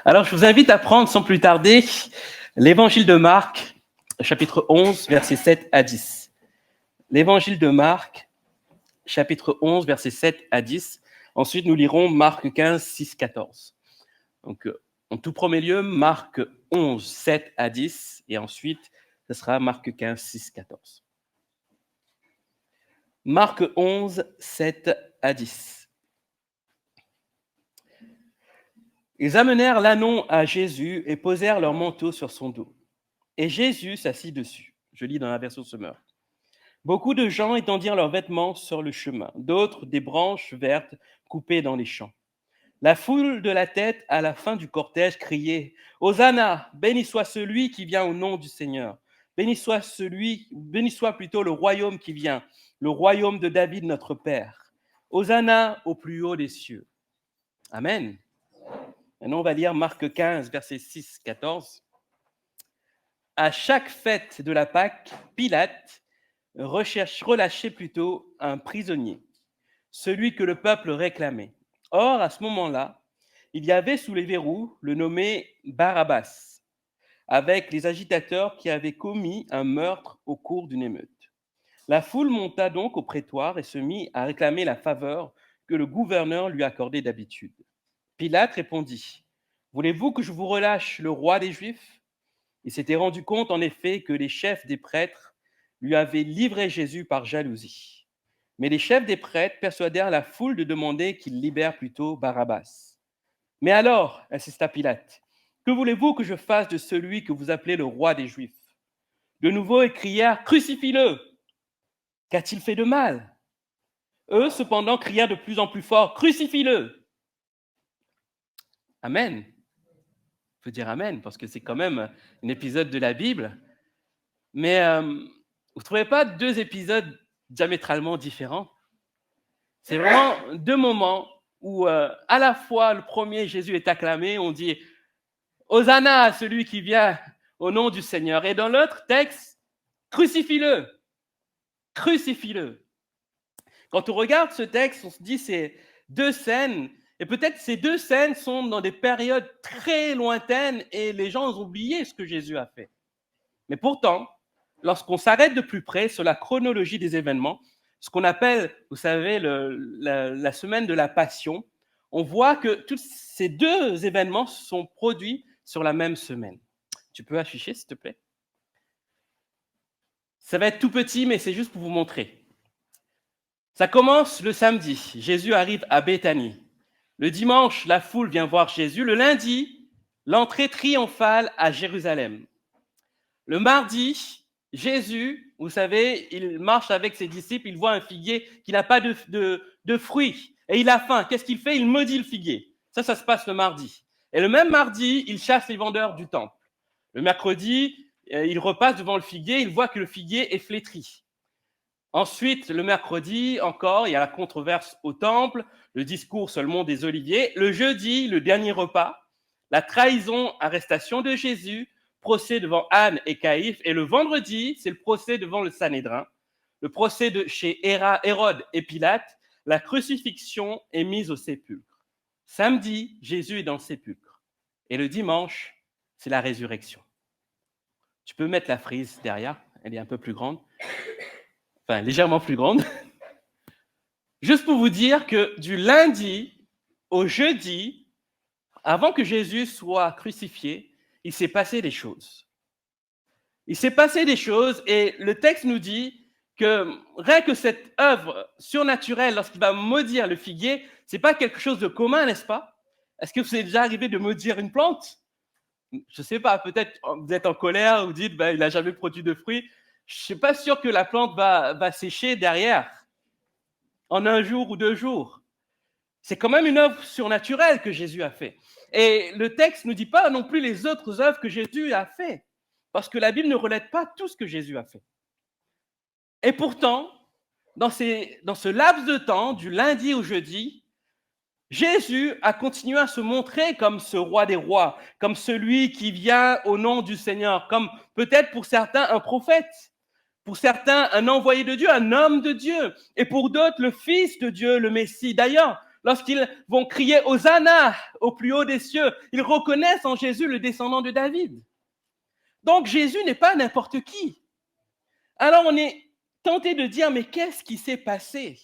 Alors, je vous invite à prendre sans plus tarder l'évangile de Marc, chapitre 11, versets 7 à 10. L'évangile de Marc, chapitre 11, versets 7 à 10. Ensuite, nous lirons Marc 15, 6, 14. Donc, en tout premier lieu, Marc 11, 7 à 10. Et ensuite, ce sera Marc 15, 6, 14. Marc 11, 7 à 10. Ils amenèrent l'ânon à Jésus et posèrent leur manteau sur son dos. Et Jésus s'assit dessus. Je lis dans la version Semeur. Beaucoup de gens étendirent leurs vêtements sur le chemin, d'autres des branches vertes coupées dans les champs. La foule de la tête à la fin du cortège criait « Hosanna, béni soit celui qui vient au nom du Seigneur. Béni soit plutôt le royaume qui vient, le royaume de David notre Père. Hosanna au plus haut des cieux. » Amen. Maintenant, on va lire Marc 15, versets 6, 14. À chaque fête de la Pâque, Pilate relâchait plutôt un prisonnier, celui que le peuple réclamait. Or, à ce moment-là, il y avait sous les verrous le nommé Barabbas, avec les agitateurs qui avaient commis un meurtre au cours d'une émeute. La foule monta donc au prétoire et se mit à réclamer la faveur que le gouverneur lui accordait d'habitude. Pilate répondit « Voulez-vous que je vous relâche le roi des Juifs ?» Il s'était rendu compte en effet que les chefs des prêtres lui avaient livré Jésus par jalousie. Mais les chefs des prêtres persuadèrent la foule de demander qu'il libère plutôt Barabbas. « Mais alors, insista Pilate, que voulez-vous que je fasse de celui que vous appelez le roi des Juifs ?» De nouveau, ils crièrent « Crucifie-le !» Qu'a-t-il fait de mal ? Eux, cependant, crièrent de plus en plus fort « Crucifie-le !» Amen. Il faut dire Amen, parce que c'est quand même un épisode de la Bible. Mais vous ne trouvez pas deux épisodes diamétralement différents ? C'est vraiment deux moments où à la fois le premier, Jésus est acclamé, on dit « Hosanna à celui qui vient au nom du Seigneur ». Et dans l'autre texte, « Crucifie-le ». Crucifie-le. Quand on regarde ce texte, on se dit c'est deux scènes, et peut-être ces deux scènes sont dans des périodes très lointaines et les gens ont oublié ce que Jésus a fait. Mais pourtant, lorsqu'on s'arrête de plus près sur la chronologie des événements, ce qu'on appelle, vous savez, la semaine de la Passion, on voit que tous ces deux événements sont produits sur la même semaine. Tu peux afficher, s'il te plaît ? Ça va être tout petit, mais c'est juste pour vous montrer. Ça commence le samedi. Jésus arrive à Béthanie. Le dimanche, la foule vient voir Jésus. Le lundi, l'entrée triomphale à Jérusalem. Le mardi, Jésus, vous savez, il marche avec ses disciples, il voit un figuier qui n'a pas de fruits et il a faim. Qu'est-ce qu'il fait ? Il maudit le figuier. Ça se passe le mardi. Et le même mardi, il chasse les vendeurs du temple. Le mercredi, il repasse devant le figuier, il voit que le figuier est flétri. Ensuite, le mercredi, encore, il y a la controverse au temple, le discours sur le mont des Oliviers. Le jeudi, le dernier repas, la trahison, arrestation de Jésus, procès devant Anne et Caïphe. Et le vendredi, c'est le procès devant le Sanhédrin, le procès chez Hérode et Pilate, la crucifixion est mise au sépulcre. Samedi, Jésus est dans le sépulcre. Et le dimanche, c'est la résurrection. Tu peux mettre la frise derrière, elle est un peu plus grande. Enfin, légèrement plus grande. Juste pour vous dire que du lundi au jeudi, avant que Jésus soit crucifié, il s'est passé des choses. Il s'est passé des choses et le texte nous dit que rien que cette œuvre surnaturelle, lorsqu'il va maudire le figuier, c'est pas quelque chose de commun, n'est-ce pas ? Est-ce que vous êtes déjà arrivé de maudire une plante ? Je ne sais pas, peut-être vous êtes en colère, vous dites il n'a jamais produit de fruits. Je ne suis pas sûr que la plante va sécher derrière, en un jour ou 2 jours. C'est quand même une œuvre surnaturelle que Jésus a fait. Et le texte ne nous dit pas non plus les autres œuvres que Jésus a fait, parce que la Bible ne relate pas tout ce que Jésus a fait. Et pourtant, dans ce laps de temps, du lundi au jeudi, Jésus a continué à se montrer comme ce roi des rois, comme celui qui vient au nom du Seigneur, comme peut-être pour certains un prophète, pour certains un envoyé de Dieu, un homme de Dieu, et pour d'autres le Fils de Dieu, le Messie. D'ailleurs, lorsqu'ils vont crier Hosanna au plus haut des cieux, ils reconnaissent en Jésus le descendant de David. Donc Jésus n'est pas n'importe qui. Alors on est tenté de dire, mais qu'est-ce qui s'est passé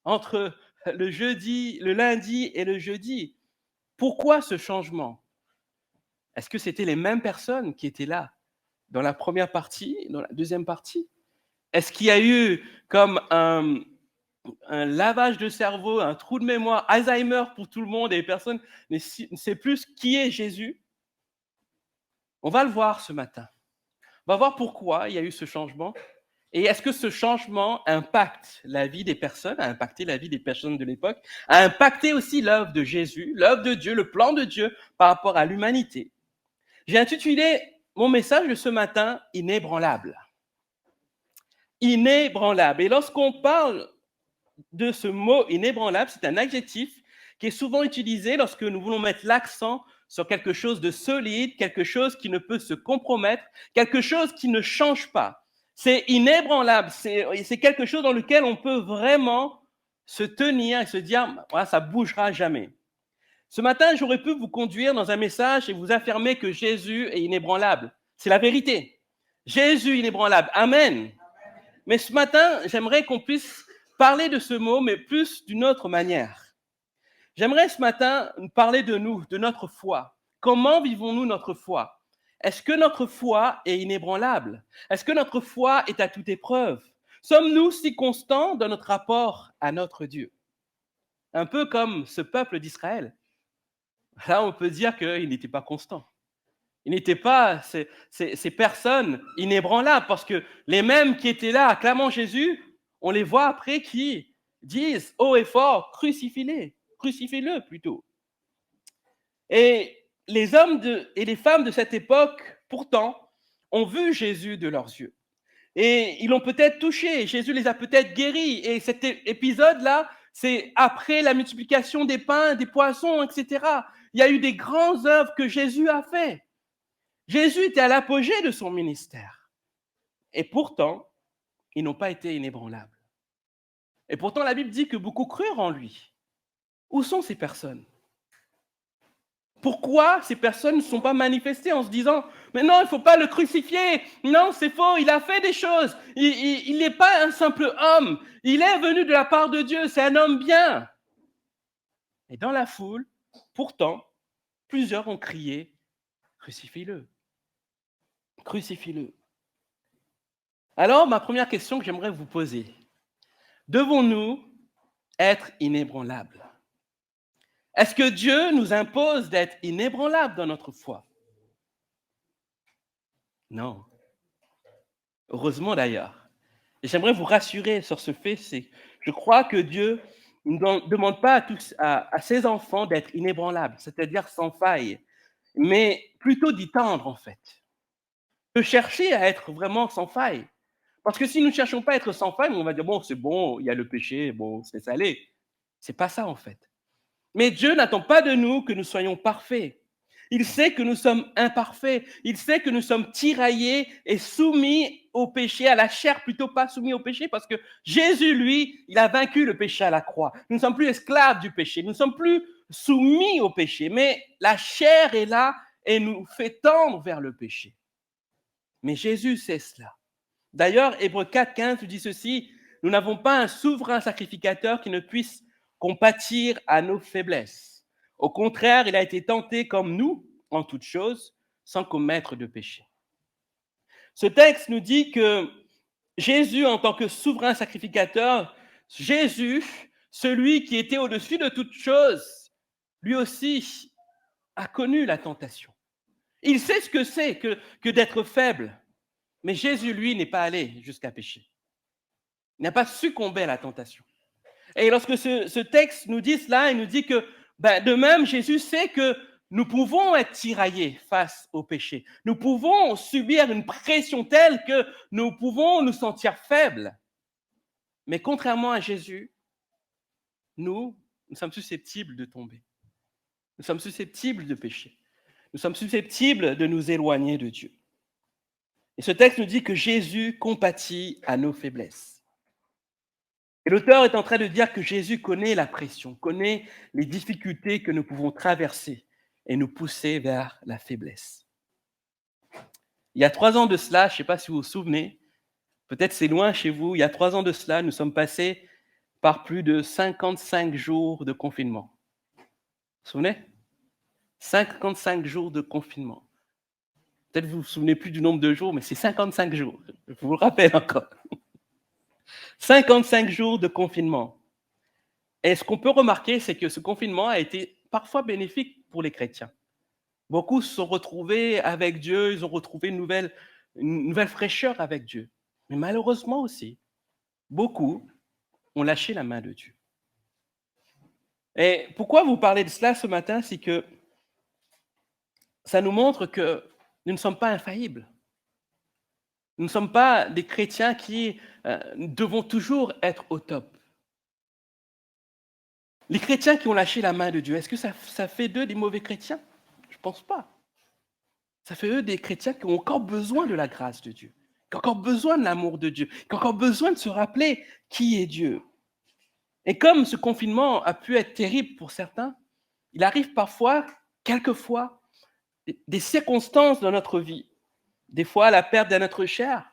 entre le lundi et le jeudi? Pourquoi ce changement? Est-ce que c'était les mêmes personnes qui étaient là dans la première partie, dans la deuxième partie? Est-ce qu'il y a eu comme un lavage de cerveau, un trou de mémoire, Alzheimer pour tout le monde et personne ne sait plus qui est Jésus? On va le voir ce matin. On va voir pourquoi il y a eu ce changement. Et est-ce que ce changement impacte la vie des personnes, a impacté la vie des personnes de l'époque, a impacté aussi l'œuvre de Jésus, l'œuvre de Dieu, le plan de Dieu par rapport à l'humanité? J'ai intitulé mon message de ce matin « Inébranlable ». Inébranlable. Et lorsqu'on parle de ce mot inébranlable, c'est un adjectif qui est souvent utilisé lorsque nous voulons mettre l'accent sur quelque chose de solide, quelque chose qui ne peut se compromettre, quelque chose qui ne change pas. C'est inébranlable, c'est quelque chose dans lequel on peut vraiment se tenir et se dire, voilà, ça ne bougera jamais. Ce matin, j'aurais pu vous conduire dans un message et vous affirmer que Jésus est inébranlable. C'est la vérité. Jésus inébranlable. Amen. Mais ce matin, j'aimerais qu'on puisse parler de ce mot, mais plus d'une autre manière. J'aimerais ce matin parler de nous, de notre foi. Comment vivons-nous notre foi? Est-ce que notre foi est inébranlable? Est-ce que notre foi est à toute épreuve? Sommes-nous si constants dans notre rapport à notre Dieu? Un peu comme ce peuple d'Israël. Là, on peut dire qu'il n'était pas constant. Il n'était pas ces personnes inébranlables, parce que les mêmes qui étaient là acclamant Jésus, on les voit après qui disent haut et fort, crucifiez-le plutôt. Et les hommes et les femmes de cette époque, pourtant, ont vu Jésus de leurs yeux. Et ils l'ont peut-être touché, Jésus les a peut-être guéris. Et cet épisode-là, c'est après la multiplication des pains, des poissons, etc. Il y a eu des grandes œuvres que Jésus a faites. Jésus était à l'apogée de son ministère. Et pourtant, ils n'ont pas été inébranlables. Et pourtant, la Bible dit que beaucoup crurent en lui. Où sont ces personnes? Pourquoi ces personnes ne sont pas manifestées en se disant « Mais non, il ne faut pas le crucifier. Non, c'est faux, il a fait des choses. Il n'est pas un simple homme. Il est venu de la part de Dieu. C'est un homme bien. » Et dans la foule, pourtant, plusieurs ont crié « Crucifie-le. Crucifie-le. » Alors, ma première question que j'aimerais vous poser, devons-nous être inébranlables? Est-ce que Dieu nous impose d'être inébranlables dans notre foi? Non. Heureusement d'ailleurs. Et j'aimerais vous rassurer sur ce fait, je crois que Dieu ne demande pas à ses enfants d'être inébranlables, c'est-à-dire sans faille, mais plutôt d'y tendre en fait. De chercher à être vraiment sans faille. Parce que si nous ne cherchons pas à être sans faille, on va dire, bon, c'est bon, il y a le péché, bon, c'est salé. C'est pas ça, en fait. Mais Dieu n'attend pas de nous que nous soyons parfaits. Il sait que nous sommes imparfaits. Il sait que nous sommes tiraillés et soumis au péché, à la chair plutôt, pas soumis au péché, parce que Jésus, lui, il a vaincu le péché à la croix. Nous ne sommes plus esclaves du péché. Nous ne sommes plus soumis au péché. Mais la chair est là et nous fait tendre vers le péché. Mais Jésus sait cela. D'ailleurs, Hébreux 4,15 nous dit ceci, « Nous n'avons pas un souverain sacrificateur qui ne puisse compatir à nos faiblesses. Au contraire, il a été tenté comme nous, en toutes choses, sans commettre de péché. » Ce texte nous dit que Jésus, en tant que souverain sacrificateur, Jésus, celui qui était au-dessus de toutes choses, lui aussi a connu la tentation. Il sait ce que c'est que d'être faible. Mais Jésus, lui, n'est pas allé jusqu'à pécher. Il n'a pas succombé à la tentation. Et lorsque ce texte nous dit cela, il nous dit que de même, Jésus sait que nous pouvons être tiraillés face au péché. Nous pouvons subir une pression telle que nous pouvons nous sentir faibles. Mais contrairement à Jésus, nous sommes susceptibles de tomber. Nous sommes susceptibles de pécher. Nous sommes susceptibles de nous éloigner de Dieu. Et ce texte nous dit que Jésus compatit à nos faiblesses. Et l'auteur est en train de dire que Jésus connaît la pression, connaît les difficultés que nous pouvons traverser et nous pousser vers la faiblesse. Il y a 3 ans de cela, je ne sais pas si vous vous souvenez, peut-être c'est loin chez vous, il y a 3 ans de cela, nous sommes passés par plus de 55 jours de confinement. Vous vous souvenez? 55 jours de confinement. Peut-être que vous ne vous souvenez plus du nombre de jours, mais c'est 55 jours. Je vous le rappelle encore. 55 jours de confinement. Et ce qu'on peut remarquer, c'est que ce confinement a été parfois bénéfique pour les chrétiens. Beaucoup se sont retrouvés avec Dieu, ils ont retrouvé une nouvelle fraîcheur avec Dieu. Mais malheureusement aussi, beaucoup ont lâché la main de Dieu. Et pourquoi vous parlez de cela ce matin? C'est que ça nous montre que nous ne sommes pas infaillibles. Nous ne sommes pas des chrétiens qui devons toujours être au top. Les chrétiens qui ont lâché la main de Dieu, est-ce que ça fait d'eux des mauvais chrétiens? Je ne pense pas. Ça fait d'eux des chrétiens qui ont encore besoin de la grâce de Dieu, qui ont encore besoin de l'amour de Dieu, qui ont encore besoin de se rappeler qui est Dieu. Et comme ce confinement a pu être terrible pour certains, il arrive parfois, quelquefois, des circonstances dans notre vie. Des fois, la perte d'un être cher,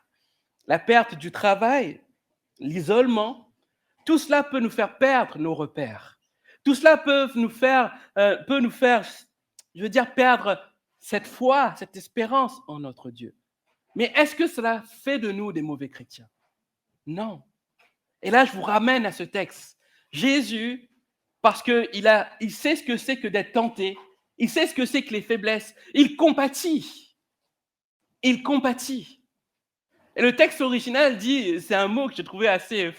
la perte du travail, l'isolement, tout cela peut nous faire perdre nos repères. Tout cela peut nous faire, perdre cette foi, cette espérance en notre Dieu. Mais est-ce que cela fait de nous des mauvais chrétiens? Non. Et là, je vous ramène à ce texte. Jésus, parce qu'il sait ce que c'est que d'être tenté, il sait ce que c'est que les faiblesses, il compatit. Il compatit. Et le texte original dit, c'est un mot que j'ai trouvé assez...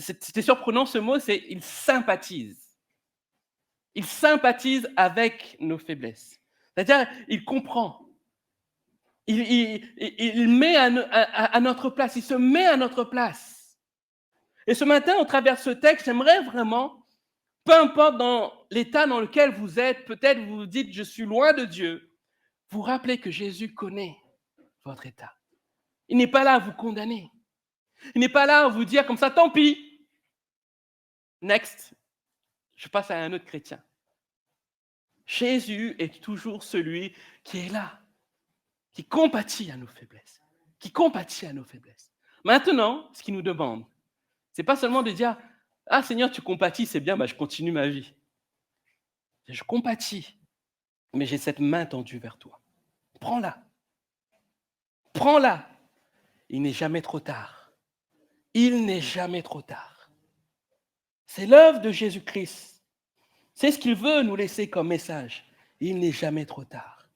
c'était surprenant ce mot, c'est « il sympathise ». Il sympathise avec nos faiblesses. C'est-à-dire, il comprend. Il met à notre place, il se met à notre place. Et ce matin, au travers de ce texte, j'aimerais vraiment, peu importe dans l'état dans lequel vous êtes, peut-être vous vous dites « je suis loin de Dieu », vous rappelez que Jésus connaît votre état. Il n'est pas là à vous condamner. Il n'est pas là à vous dire comme ça « tant pis, next, je passe à un autre chrétien ». Jésus est toujours celui qui est là, qui compatit à nos faiblesses, qui compatit à nos faiblesses. Maintenant, ce qu'il nous demande, c'est pas seulement de dire « Ah Seigneur, tu compatis, c'est bien, je continue ma vie. » Je compatis, mais j'ai cette main tendue vers toi. Prends-la. Prends-la. Il n'est jamais trop tard. Il n'est jamais trop tard. C'est l'œuvre de Jésus-Christ. C'est ce qu'il veut nous laisser comme message. Il n'est jamais trop tard.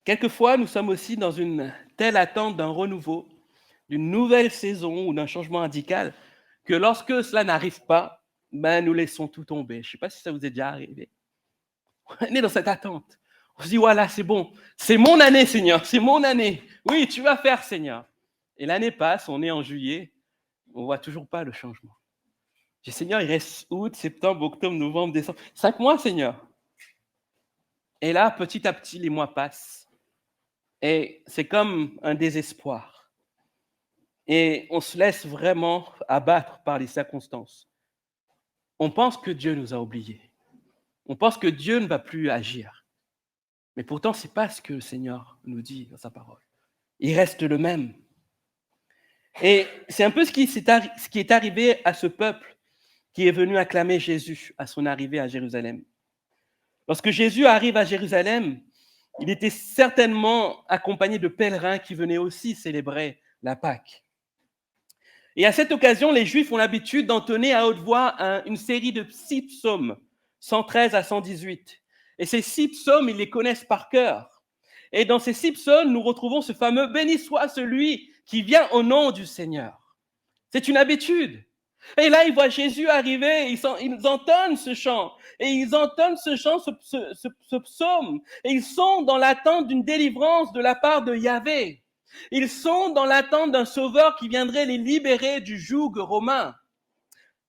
Quelquefois, nous sommes aussi dans une telle attente d'un renouveau, d'une nouvelle saison ou d'un changement radical, que lorsque cela n'arrive pas, nous laissons tout tomber. Je ne sais pas si ça vous est déjà arrivé. On est dans cette attente. On se dit, voilà, c'est bon. C'est mon année, Seigneur. C'est mon année. Oui, tu vas faire, Seigneur. Et l'année passe, on est en juillet. On ne voit toujours pas le changement. Je dis, Seigneur, il reste août, septembre, octobre, novembre, décembre. 5 mois, Seigneur. Et là, petit à petit, les mois passent. Et c'est comme un désespoir. Et on se laisse vraiment abattre par les circonstances. On pense que Dieu nous a oubliés. On pense que Dieu ne va plus agir. Mais pourtant, ce n'est pas ce que le Seigneur nous dit dans sa parole. Il reste le même. Et c'est un peu ce qui est arrivé à ce peuple qui est venu acclamer Jésus à son arrivée à Jérusalem. Lorsque Jésus arrive à Jérusalem, il était certainement accompagné de pèlerins qui venaient aussi célébrer la Pâque. Et à cette occasion, les Juifs ont l'habitude d'entonner à haute voix une série de 6 psaumes, 113 à 118. Et ces 6 psaumes, ils les connaissent par cœur. Et dans ces 6 psaumes, nous retrouvons ce fameux « Béni soit celui qui vient au nom du Seigneur ». C'est une habitude. Et là, ils voient Jésus arriver, ils entonnent ce chant. Et ils entonnent ce chant, ce psaume. Et ils sont dans l'attente d'une délivrance de la part de Yahvé. Ils sont dans l'attente d'un sauveur qui viendrait les libérer du joug romain.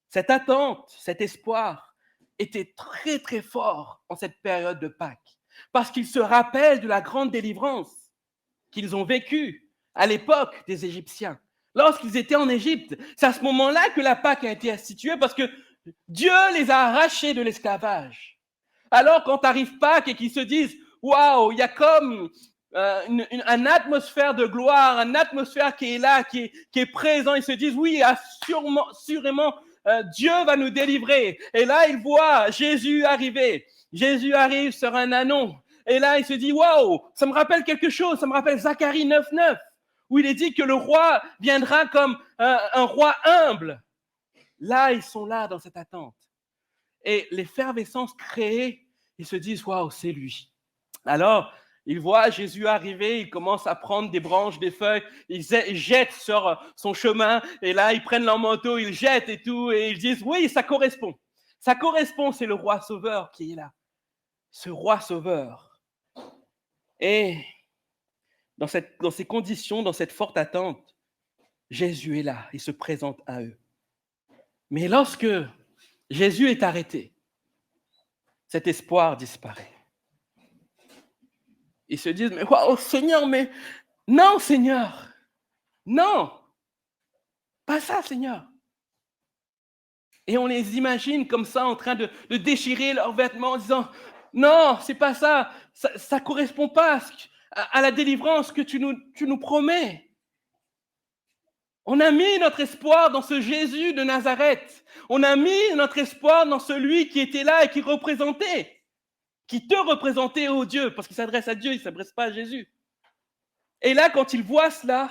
Cette attente, cet espoir était très très fort en cette période de Pâques. Parce qu'ils se rappellent de la grande délivrance qu'ils ont vécue à l'époque des Égyptiens. lorsqu'ils étaient en Égypte. C'est à ce moment-là que la Pâque a été instituée parce que Dieu les a arrachés de l'esclavage. Alors, quand arrive Pâques et qu'ils se disent, waouh, il y a comme une atmosphère de gloire, une atmosphère qui est là, qui est présent, ils se disent, oui, assurément, Dieu va nous délivrer. Et là, ils voient Jésus arriver. Jésus arrive sur un ânon. Et là, il se dit, waouh, ça me rappelle quelque chose, ça me rappelle Zacharie 9:9, où il est dit que le roi viendra comme un roi humble. Là, ils sont là dans cette attente. Et l'effervescence créée, ils se disent, waouh, c'est lui. Alors, ils voient Jésus arriver, ils commencent à prendre des branches, des feuilles, ils jettent sur son chemin, et là, ils prennent leur manteau, ils jettent et tout, et ils disent, oui, ça correspond. Ça correspond, c'est le roi sauveur qui est là. Ce roi sauveur. Et dans ces conditions, dans cette forte attente, Jésus est là, il se présente à eux. Mais lorsque Jésus est arrêté, cet espoir disparaît. Ils se disent, mais waouh, Seigneur, mais non, Seigneur, non, pas ça, Seigneur. Et on les imagine comme ça en train de déchirer leurs vêtements en disant, non, c'est pas ça, ça correspond pas à la délivrance que tu nous promets. On a mis notre espoir dans ce Jésus de Nazareth. On a mis notre espoir dans celui qui était là et qui représentait, qui te représentait, ô Dieu, parce qu'il s'adresse à Dieu, il ne s'adresse pas à Jésus. Et là, quand ils voient cela,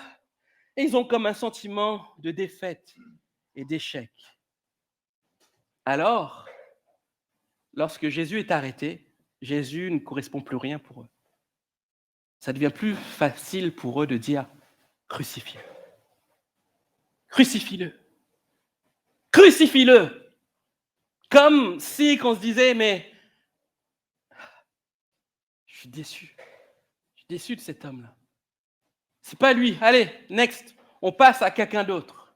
ils ont comme un sentiment de défaite et d'échec. Alors, lorsque Jésus est arrêté, Jésus ne correspond plus rien pour eux. Ça devient plus facile pour eux de dire « crucifie-le ». Crucifie-le. Crucifie-le. Comme si on se disait, mais je suis déçu. Je suis déçu de cet homme-là. C'est pas lui. Allez, next. On passe à quelqu'un d'autre.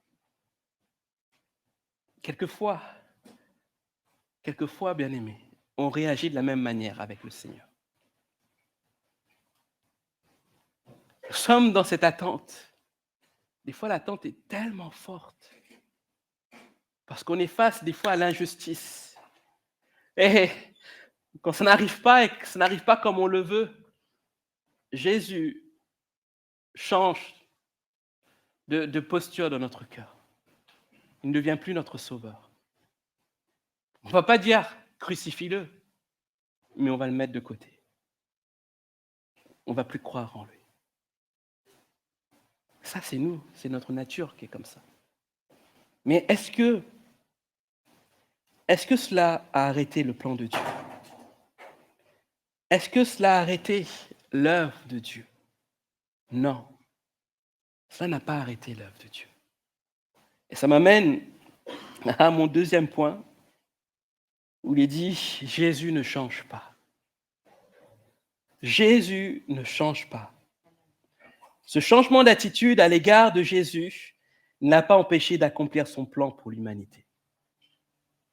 Quelquefois, bien aimé, on réagit de la même manière avec le Seigneur. Nous sommes dans cette attente. Des fois, l'attente est tellement forte parce qu'on est face des fois à l'injustice. Et quand ça n'arrive pas et que ça n'arrive pas comme on le veut, Jésus change de posture dans notre cœur. Il ne devient plus notre sauveur. On ne va pas dire crucifie-le, mais on va le mettre de côté. On ne va plus croire en lui. Ça, c'est nous, c'est notre nature qui est comme ça. Mais est-ce que cela a arrêté le plan de Dieu? Est-ce que cela a arrêté l'œuvre de Dieu? Non. Cela n'a pas arrêté l'œuvre de Dieu. Et ça m'amène à mon deuxième point, où il est dit « Jésus ne change pas ». Jésus ne change pas. Ce changement d'attitude à l'égard de Jésus n'a pas empêché d'accomplir son plan pour l'humanité.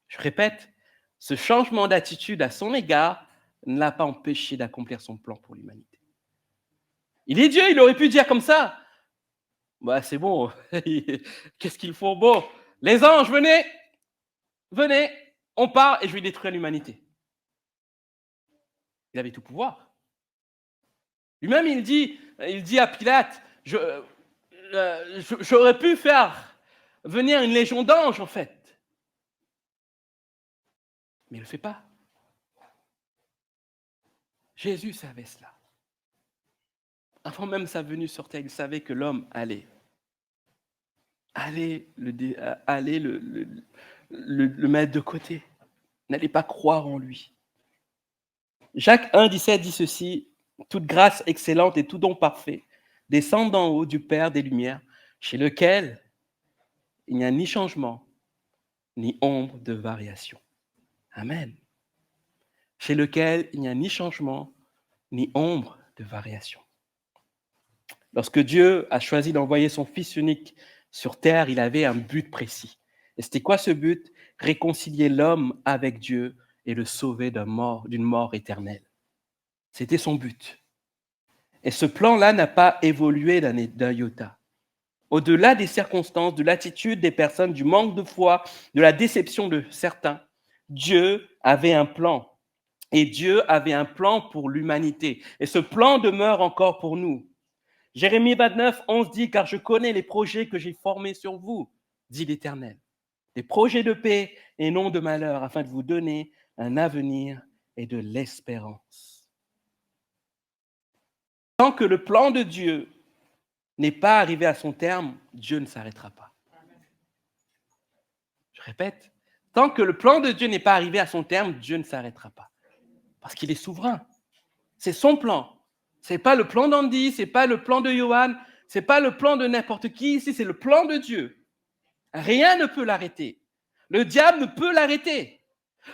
Je répète, ce changement d'attitude à son égard ne l'a pas empêché d'accomplir son plan pour l'humanité. Il est Dieu, il aurait pu dire comme ça, bah, c'est bon, qu'est-ce qu'il faut? Bon, les anges, venez, on part et je vais détruire l'humanité. Il avait tout pouvoir. Lui-même, il dit à Pilate, j'aurais pu faire venir une légion d'anges, en fait. Mais il ne le fait pas. Jésus savait cela. Avant même sa venue sur terre, il savait que l'homme allait le mettre de côté. N'allait pas croire en lui. Jacques 1,17 dit ceci, « Toute grâce excellente et tout don parfait descend d'en haut du Père des Lumières, chez lequel il n'y a ni changement, ni ombre de variation. » Amen. Chez lequel il n'y a ni changement, ni ombre de variation. Lorsque Dieu a choisi d'envoyer son Fils unique sur terre, il avait un but précis. Et c'était quoi ce but? Réconcilier l'homme avec Dieu et le sauver d'une mort éternelle. C'était son but. Et ce plan-là n'a pas évolué d'un iota. Au-delà des circonstances, de l'attitude des personnes, du manque de foi, de la déception de certains, Dieu avait un plan. Et Dieu avait un plan pour l'humanité. Et ce plan demeure encore pour nous. Jérémie 29, 11 dit, car je connais les projets que j'ai formés sur vous, dit l'Éternel. Des projets de paix et non de malheur, afin de vous donner un avenir et de l'espérance. Tant que le plan de Dieu n'est pas arrivé à son terme, Dieu ne s'arrêtera pas. Je répète, tant que le plan de Dieu n'est pas arrivé à son terme, Dieu ne s'arrêtera pas. Parce qu'il est souverain. C'est son plan. Ce n'est pas le plan d'Andy, ce n'est pas le plan de Johan, ce n'est pas le plan de n'importe qui ici, c'est le plan de Dieu. Rien ne peut l'arrêter. Le diable ne peut l'arrêter.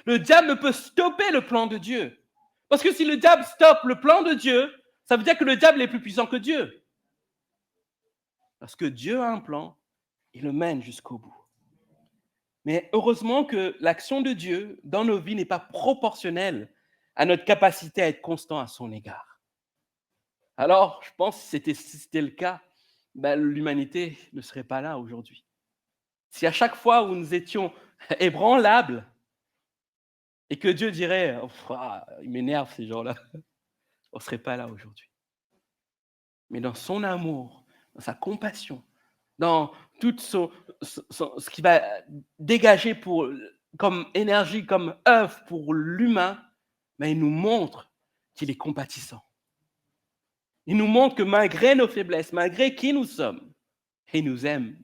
Le diable ne peut stopper le plan de Dieu. Parce que si le diable stoppe le plan de Dieu, ça veut dire que le diable est plus puissant que Dieu. Parce que Dieu a un plan, il le mène jusqu'au bout. Mais heureusement que l'action de Dieu dans nos vies n'est pas proportionnelle à notre capacité à être constant à son égard. Alors, je pense que si c'était le cas, l'humanité ne serait pas là aujourd'hui. Si à chaque fois où nous étions ébranlables et que Dieu dirait « il m'énerve ces gens-là », on ne serait pas là aujourd'hui. Mais dans son amour, dans sa compassion, dans tout ce qui va dégager comme énergie, comme œuvre pour l'humain, il nous montre qu'il est compatissant. Il nous montre que malgré nos faiblesses, malgré qui nous sommes, il nous aime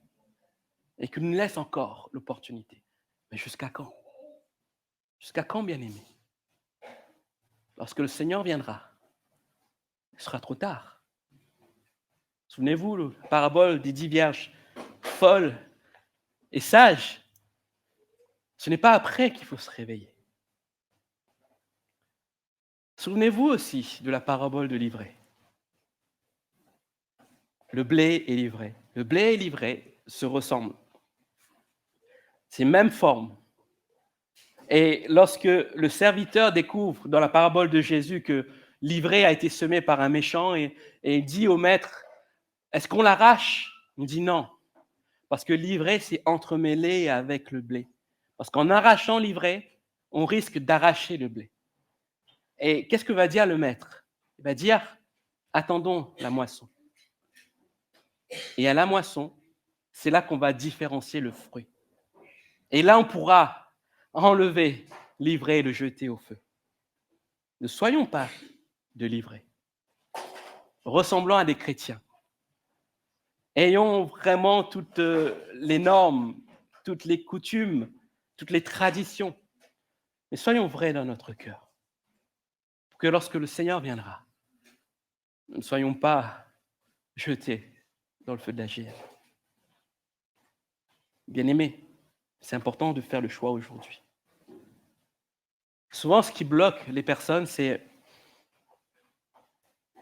et qu'il nous laisse encore l'opportunité. Mais jusqu'à quand? Jusqu'à quand, bien-aimés? Lorsque le Seigneur viendra, il sera trop tard. Souvenez-vous, la parabole des 10 vierges folles et sages. Ce n'est pas après qu'il faut se réveiller. Souvenez-vous aussi de la parabole de l'ivraie. Le blé et l'ivraie. Le blé et l'ivraie se ressemblent. C'est même forme. Et lorsque le serviteur découvre dans la parabole de Jésus que l'ivraie a été semée par un méchant et dit au maître, est-ce qu'on l'arrache? Il dit non, parce que l'ivraie s'est entremêlée avec le blé. Parce qu'en arrachant l'ivraie, on risque d'arracher le blé. Et qu'est-ce que va dire le maître? Il va dire, attendons la moisson. Et à la moisson, c'est là qu'on va différencier le fruit. Et là, on pourra enlever l'ivraie et le jeter au feu. Ne soyons pas de l'ivraie, ressemblant à des chrétiens. Ayons vraiment toutes les normes, toutes les coutumes, toutes les traditions, mais soyons vrais dans notre cœur. Pour que lorsque le Seigneur viendra, nous ne soyons pas jetés dans le feu de la géhenne. Bien-aimés, c'est important de faire le choix aujourd'hui. Souvent, ce qui bloque les personnes, c'est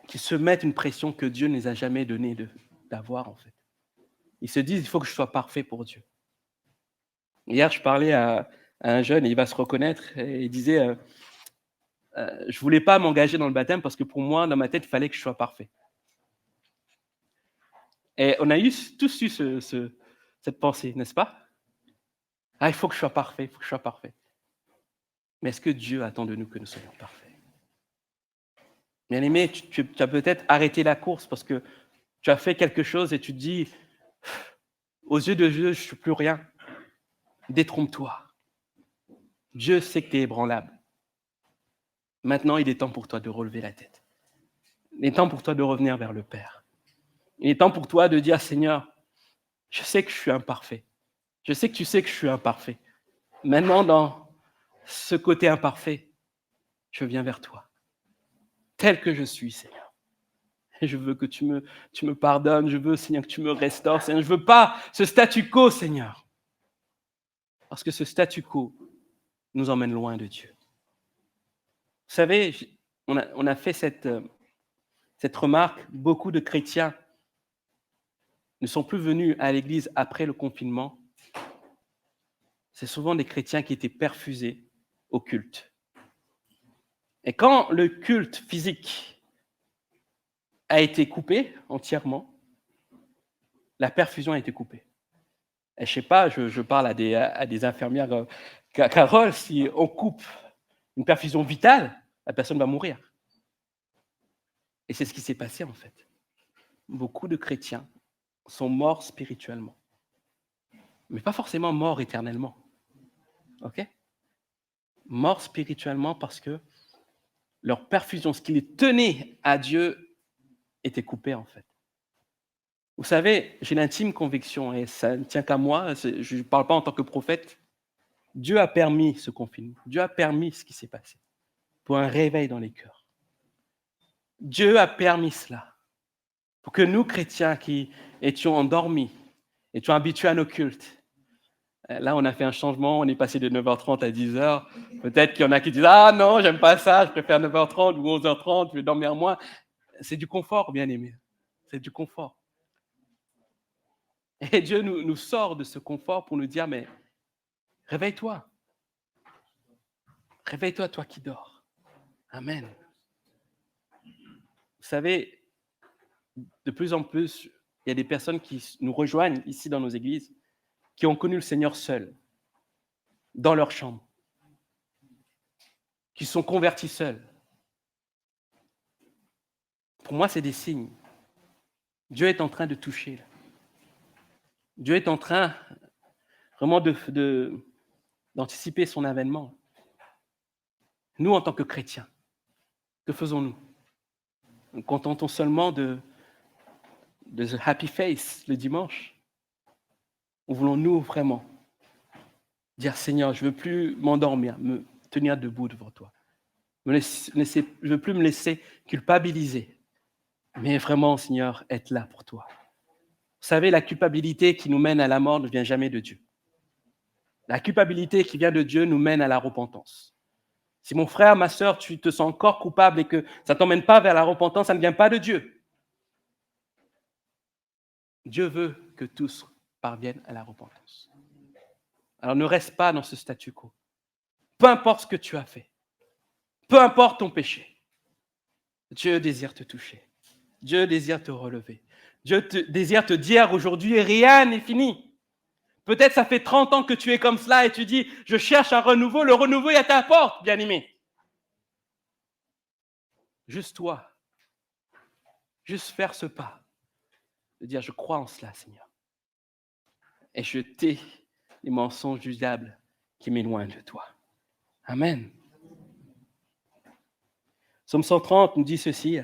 qu'ils se mettent une pression que Dieu ne les a jamais donnée d'avoir, en fait. Ils se disent, il faut que je sois parfait pour Dieu. Hier, je parlais à un jeune, et il va se reconnaître, et il disait, je ne voulais pas m'engager dans le baptême parce que pour moi, dans ma tête, il fallait que je sois parfait. Et on a tous eu cette pensée, n'est-ce pas? Ah, il faut que je sois parfait, il faut que je sois parfait. Mais est-ce que Dieu attend de nous que nous soyons parfaits? Bien-aimé, tu as peut-être arrêté la course parce que tu as fait quelque chose et tu te dis, aux yeux de Dieu, je ne suis plus rien. Détrompe-toi. Dieu sait que tu es ébranlable. Maintenant, il est temps pour toi de relever la tête. Il est temps pour toi de revenir vers le Père. Il est temps pour toi de dire, Seigneur, je sais que je suis imparfait. Je sais que tu sais que je suis imparfait. Maintenant, dans ce côté imparfait, je viens vers toi, tel que je suis, Seigneur. Et je veux que tu me pardonnes. Je veux, Seigneur, que tu me restaures. Seigneur, je ne veux pas ce statu quo, Seigneur. Parce que ce statu quo nous emmène loin de Dieu. Vous savez, on a fait cette remarque. Beaucoup de chrétiens ne sont plus venus à l'église après le confinement. C'est souvent des chrétiens qui étaient perfusés au culte. Et quand le culte physique a été coupé entièrement, la perfusion a été coupée. Et je sais pas, je parle à des infirmières, Carole, si on coupe une perfusion vitale, la personne va mourir. Et c'est ce qui s'est passé en fait. Beaucoup de chrétiens sont morts spirituellement, mais pas forcément morts éternellement. Ok? Morts spirituellement parce que leur perfusion, ce qui les tenait à Dieu, était coupé en fait. Vous savez, j'ai l'intime conviction, et ça ne tient qu'à moi, je ne parle pas en tant que prophète, Dieu a permis ce confinement, Dieu a permis ce qui s'est passé pour un réveil dans les cœurs. Dieu a permis cela pour que nous, chrétiens qui étions endormis, étions habitués à nos cultes, là on a fait un changement, on est passé de 9h30 à 10h, peut-être qu'il y en a qui disent « Ah non, j'aime pas ça, je préfère 9h30 ou 11h30, je vais dormir moins ». C'est du confort, bien aimé, c'est du confort. Et Dieu nous sort de ce confort pour nous dire « Mais réveille-toi, réveille-toi, toi qui dors. » Amen. Vous savez, de plus en plus, il y a des personnes qui nous rejoignent ici dans nos églises, qui ont connu le Seigneur seuls, dans leur chambre, qui sont convertis seuls. Pour moi, c'est des signes. Dieu est en train de toucher. Là. Dieu est en train vraiment d'anticiper son avènement. Nous, en tant que chrétiens, que faisons-nous? Nous contentons seulement de The Happy Face le dimanche? Ou voulons-nous vraiment dire, Seigneur, je ne veux plus m'endormir, me tenir debout devant toi. Je ne veux plus me laisser culpabiliser, mais vraiment, Seigneur, être là pour toi. Vous savez, la culpabilité qui nous mène à la mort ne vient jamais de Dieu. La culpabilité qui vient de Dieu nous mène à la repentance. Si mon frère, ma sœur, tu te sens encore coupable et que ça ne t'emmène pas vers la repentance, ça ne vient pas de Dieu. Dieu veut que tous parviennent à la repentance. Alors ne reste pas dans ce statu quo. Peu importe ce que tu as fait, peu importe ton péché, Dieu désire te toucher. Dieu désire te relever. Dieu désire te dire aujourd'hui, rien n'est fini. Peut-être ça fait 30 ans que tu es comme cela et tu dis, je cherche un renouveau. Le renouveau est à ta porte, bien-aimé. Juste toi, juste faire ce pas, de dire, je crois en cela, Seigneur. Et je tais les mensonges du diable qui m'éloignent de toi. Amen. Psaume 130 nous dit ceci,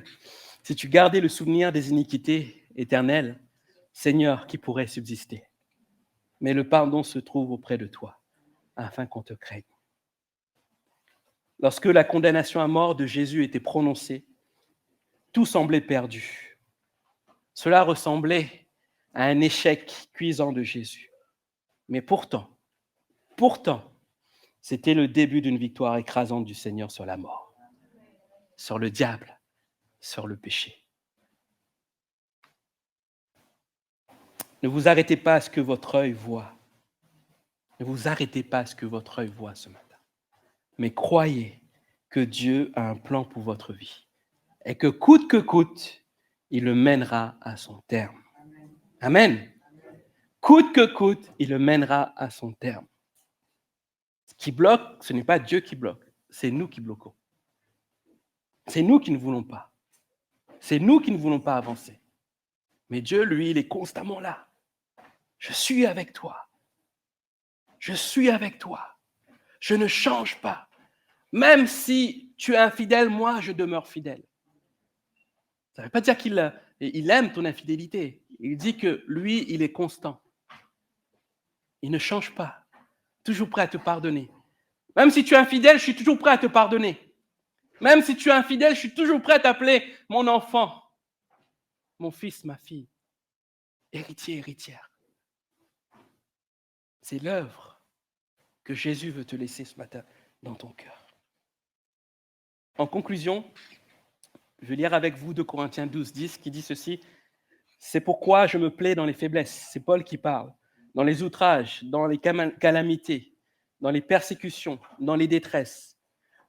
si tu gardais le souvenir des iniquités éternelles, Seigneur, qui pourrait subsister? Mais le pardon se trouve auprès de toi, afin qu'on te craigne. Lorsque la condamnation à mort de Jésus était prononcée, tout semblait perdu. Cela ressemblait à un échec cuisant de Jésus. Mais pourtant, c'était le début d'une victoire écrasante du Seigneur sur la mort, sur le diable, sur le péché. Ne vous arrêtez pas à ce que votre œil voit. Ne vous arrêtez pas à ce que votre œil voit ce matin. Mais croyez que Dieu a un plan pour votre vie et que coûte, il le mènera à son terme. Amen. Coûte que coûte, il le mènera à son terme. Ce qui bloque, ce n'est pas Dieu qui bloque, c'est nous qui bloquons. C'est nous qui ne voulons pas. C'est nous qui ne voulons pas avancer. Mais Dieu, lui, il est constamment là. Je suis avec toi. Je suis avec toi. Je ne change pas. Même si tu es infidèle, moi, je demeure fidèle. Ça ne veut pas dire qu'il aime ton infidélité. Il dit que lui, il est constant. Il ne change pas. Toujours prêt à te pardonner. Même si tu es infidèle, je suis toujours prêt à te pardonner. Même si tu es infidèle, je suis toujours prêt à t'appeler mon enfant, mon fils, ma fille, héritier, héritière. C'est l'œuvre que Jésus veut te laisser ce matin dans ton cœur. En conclusion, je vais lire avec vous 2 Corinthiens 12, 10 qui dit ceci. C'est pourquoi je me plais dans les faiblesses. C'est Paul qui parle. Dans les outrages, dans les calamités, dans les persécutions, dans les détresses.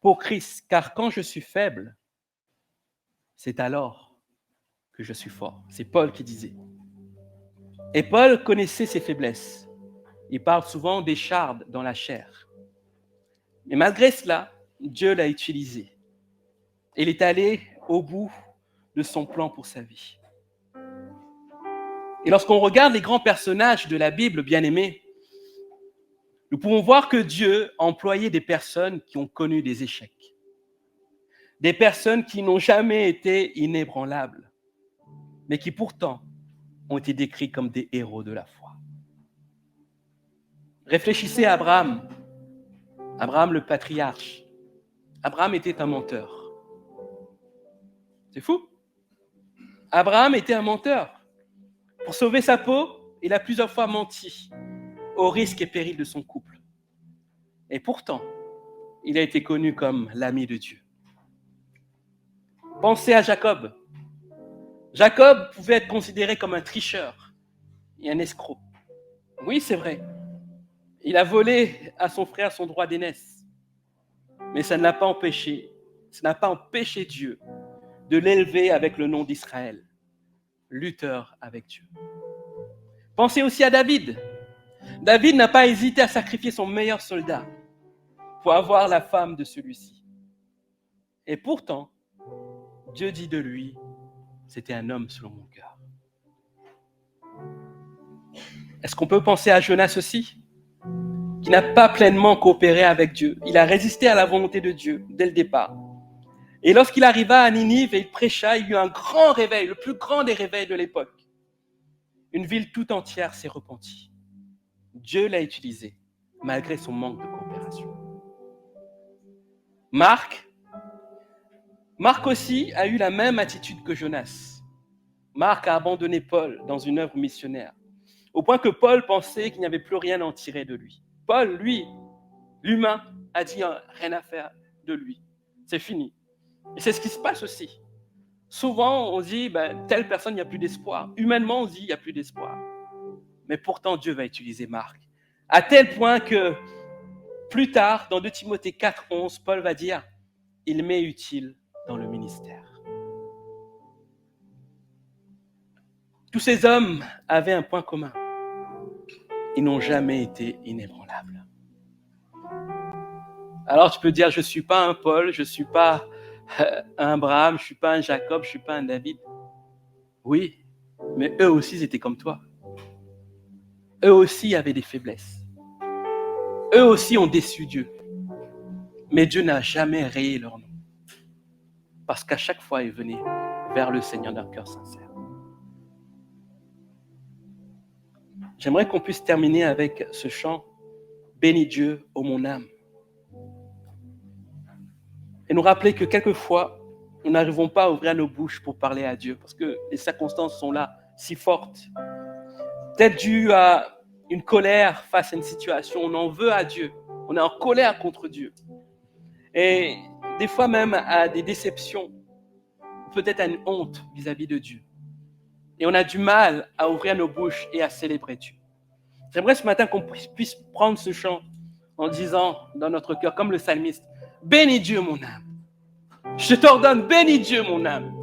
Pour Christ, car quand je suis faible, c'est alors que je suis fort. C'est Paul qui disait. Et Paul connaissait ses faiblesses. Il parle souvent des chardes dans la chair. Mais malgré cela, Dieu l'a utilisé. Il est allé au bout de son plan pour sa vie. Et lorsqu'on regarde les grands personnages de la Bible, bien-aimés, nous pouvons voir que Dieu a employé des personnes qui ont connu des échecs. Des personnes qui n'ont jamais été inébranlables, mais qui pourtant ont été décrits comme des héros de la foi. Réfléchissez à Abraham. Abraham le patriarche. Abraham était un menteur. C'est fou. Abraham était un menteur. Pour sauver sa peau, il a plusieurs fois menti, au risque et péril de son couple. Et pourtant, il a été connu comme l'ami de Dieu. Pensez à Jacob. Jacob pouvait être considéré comme un tricheur et un escroc. Oui, c'est vrai. Il a volé à son frère son droit d'aînesse. Mais ça n'a pas empêché Dieu de l'élever avec le nom d'Israël, lutteur avec Dieu. Pensez aussi à David. David n'a pas hésité à sacrifier son meilleur soldat pour avoir la femme de celui-ci. Et pourtant, Dieu dit de lui, c'était un homme selon mon cœur. Est-ce qu'on peut penser à Jonas aussi, qui n'a pas pleinement coopéré avec Dieu? Il a résisté à la volonté de Dieu dès le départ. Et lorsqu'il arriva à Ninive et il prêcha, il y eut un grand réveil, le plus grand des réveils de l'époque. Une ville tout entière s'est repentie. Dieu l'a utilisé, malgré son manque de coopération. Marc aussi a eu la même attitude que Jonas. Marc a abandonné Paul dans une œuvre missionnaire, au point que Paul pensait qu'il n'y avait plus rien à en tirer de lui. Paul, lui, l'humain, a dit rien à faire de lui. C'est fini. Et c'est ce qui se passe aussi. Souvent, on dit, telle personne, il n'y a plus d'espoir. Humainement, on dit, il n'y a plus d'espoir. Mais pourtant, Dieu va utiliser Marc. À tel point que, plus tard, dans 2 Timothée 4:11, Paul va dire, il m'est utile dans le ministère. Tous ces hommes avaient un point commun. Ils n'ont jamais été inébranlables. Alors tu peux dire, je ne suis pas un Paul, je ne suis pas un Abraham, je ne suis pas un Jacob, je ne suis pas un David. Oui, mais eux aussi, ils étaient comme toi. Eux aussi avaient des faiblesses. Eux aussi ont déçu Dieu. Mais Dieu n'a jamais rayé leur nom. Parce qu'à chaque fois, ils venaient vers le Seigneur d'un cœur sincère. J'aimerais qu'on puisse terminer avec ce chant « Bénis Dieu, ô mon âme ». Et nous rappeler que quelquefois, nous n'arrivons pas à ouvrir nos bouches pour parler à Dieu parce que les circonstances sont là, si fortes. Peut-être dû à une colère face à une situation, on en veut à Dieu, on est en colère contre Dieu. Et des fois même à des déceptions, peut-être à une honte vis-à-vis de Dieu. Et on a du mal à ouvrir nos bouches et à célébrer Dieu. J'aimerais ce matin qu'on puisse prendre ce chant en disant dans notre cœur, comme le psalmiste, « Bénis Dieu mon âme ». Je t'ordonne, bénis Dieu mon âme.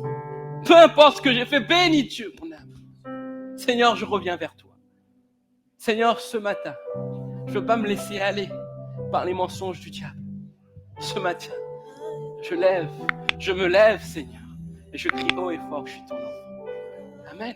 Peu importe ce que j'ai fait, bénis Dieu mon âme. Seigneur, je reviens vers toi. Seigneur, ce matin, je ne veux pas me laisser aller par les mensonges du diable. Ce matin, je me lève, Seigneur, et je crie haut et fort, je suis ton enfant. Amen.